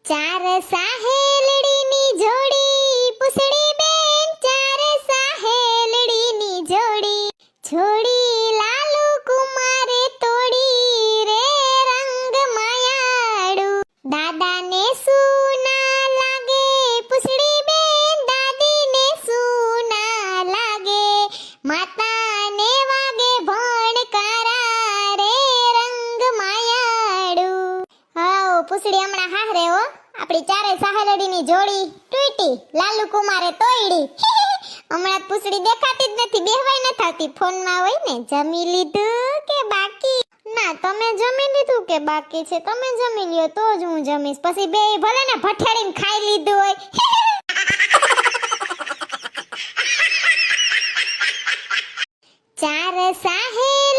ચાર સાહેલડીની જોડી પૂછડી બેન, ચાર સાહેલડીની જોડી. જોડી લાલુ કુમારે તોડી રે રંગ માયાડુ. દાદાને સુના લાગે પૂછડી બેન, દાદીને સુના લાગે. માતાને વાગે ભણકારા રે રંગ માયાડુ. હાઉ પૂછડી હમણાં હારે હો. આપણી ચારે સાહેલડીની જોડી તૂટી, લાલુ કુમારે તોડી. હમણાં પૂછડી દેખાતી જ નથી, બેહવાય ન થતી. ફોનમાં હોય ને. જમી લીધું કે બાકી? ના, તમે જમી લીધું કે બાકી છે? તમે જમી લ્યો તો જ હું જમીશ. પછી બે ભલે ને ભઠેડીને ખાઈ લીધું હોય. ચાર સાહેબ